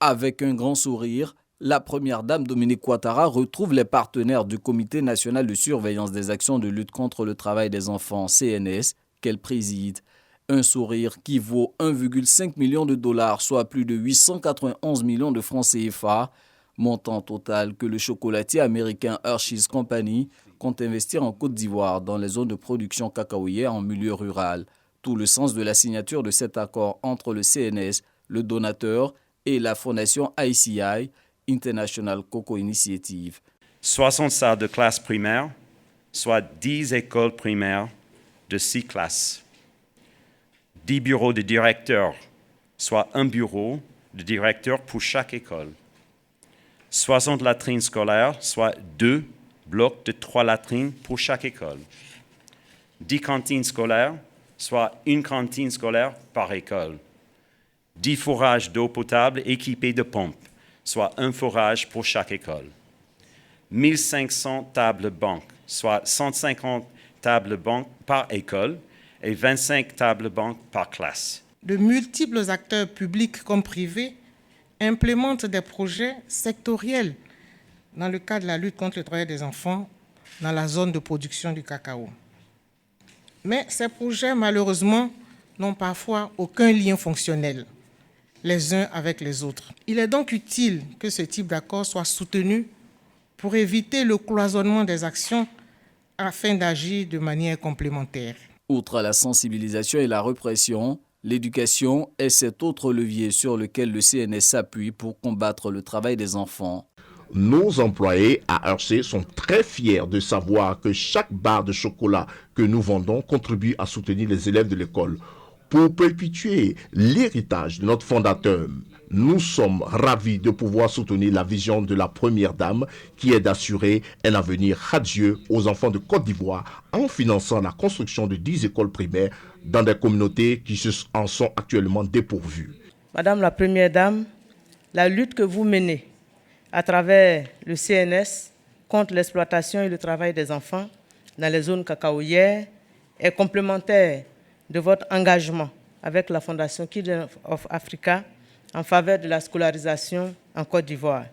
Avec un grand sourire, la première dame Dominique Ouattara retrouve les partenaires du Comité national de surveillance des actions de lutte contre le travail des enfants, CNS, qu'elle préside. Un sourire qui vaut 1,5 million de dollars, soit plus de 891 millions de francs CFA, montant total que le chocolatier américain Hershey's Company compte investir en Côte d'Ivoire dans les zones de production cacaoyère en milieu rural. Tout le sens de la signature de cet accord entre le CNS, le donateur et la fondation ICI, International Cocoa Initiative. 60 salles de classe primaire, soit 10 écoles primaires de 6 classes. 10 bureaux de directeurs, soit un bureau de directeur pour chaque école. 60 latrines scolaires, soit 2 blocs de 3 latrines pour chaque école. 10 cantines scolaires, soit une cantine scolaire par école. 10 forages d'eau potable équipés de pompes, soit un forage pour chaque école. 1500 tables-banques, soit 150 tables-banques par école et 25 tables-banques par classe. De multiples acteurs publics comme privés implémentent des projets sectoriels dans le cadre de la lutte contre le travail des enfants dans la zone de production du cacao. Mais ces projets, malheureusement, n'ont parfois aucun lien fonctionnel les uns avec les autres. Il est donc utile que ce type d'accord soit soutenu pour éviter le cloisonnement des actions afin d'agir de manière complémentaire. Outre la sensibilisation et la répression, l'éducation est cet autre levier sur lequel le CNS s'appuie pour combattre le travail des enfants. Nos employés à Hershey sont très fiers de savoir que chaque barre de chocolat que nous vendons contribue à soutenir les élèves de l'école. Pour perpétuer l'héritage de notre fondateur, nous sommes ravis de pouvoir soutenir la vision de la première dame qui est d'assurer un avenir radieux aux enfants de Côte d'Ivoire en finançant la construction de 10 écoles primaires dans des communautés qui en sont actuellement dépourvues. Madame la Première Dame, la lutte que vous menez à travers le CNS contre l'exploitation et le travail des enfants dans les zones cacaoyères est complémentaire de votre engagement avec la Fondation Kids of Africa en faveur de la scolarisation en Côte d'Ivoire.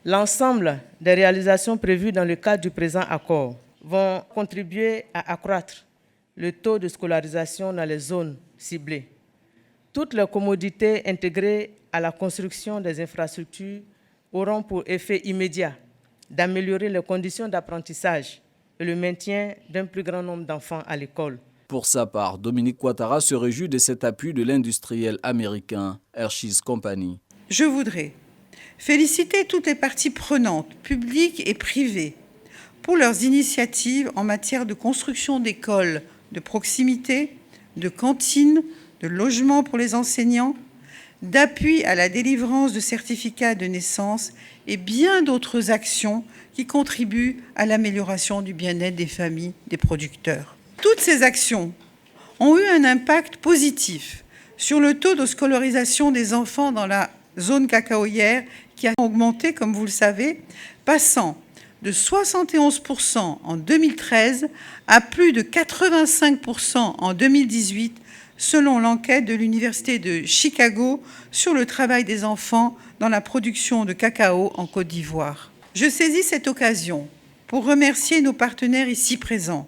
L'ensemble des réalisations prévues dans le cadre du présent accord vont contribuer à accroître le taux de scolarisation dans les zones ciblées. Toutes les commodités intégrées à la construction des infrastructures auront pour effet immédiat d'améliorer les conditions d'apprentissage et le maintien d'un plus grand nombre d'enfants à l'école. Pour sa part, Dominique Ouattara se réjouit de cet appui de l'industriel américain Hershey's Company. Je voudrais féliciter toutes les parties prenantes, publiques et privées, pour leurs initiatives en matière de construction d'écoles de proximité, de cantines, de logements pour les enseignants, d'appui à la délivrance de certificats de naissance et bien d'autres actions qui contribuent à l'amélioration du bien-être des familles des producteurs. Toutes ces actions ont eu un impact positif sur le taux de scolarisation des enfants dans la zone cacaoyère qui a augmenté, comme vous le savez, passant de 71% en 2013 à plus de 85% en 2018, selon l'enquête de l'Université de Chicago sur le travail des enfants dans la production de cacao en Côte d'Ivoire. Je saisis cette occasion pour remercier nos partenaires ici présents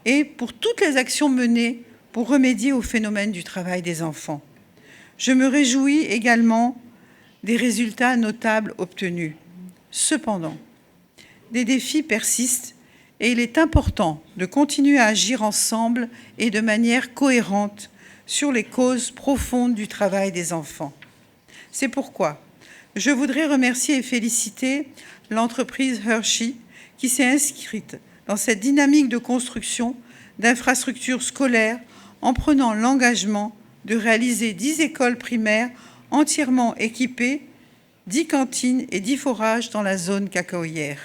et pour toutes les actions menées pour remédier au phénomène du travail des enfants. Je me réjouis également des résultats notables obtenus. Cependant, des défis persistent et il est important de continuer à agir ensemble et de manière cohérente sur les causes profondes du travail des enfants. C'est pourquoi je voudrais remercier et féliciter l'entreprise Hershey qui s'est inscrite dans cette dynamique de construction d'infrastructures scolaires en prenant l'engagement de réaliser 10 écoles primaires entièrement équipées, 10 cantines et 10 forages dans la zone cacaoyère.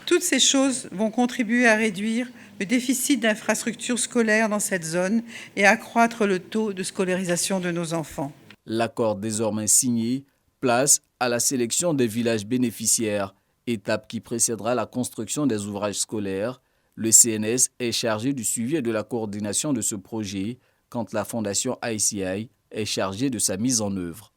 Toutes ces choses vont contribuer à réduire le déficit d'infrastructures scolaires dans cette zone et accroître le taux de scolarisation de nos enfants. L'accord désormais signé place à la sélection des villages bénéficiaires, étape qui précédera la construction des ouvrages scolaires. Le CNS est chargé du suivi et de la coordination de ce projet, quand la Fondation ICI est chargée de sa mise en œuvre.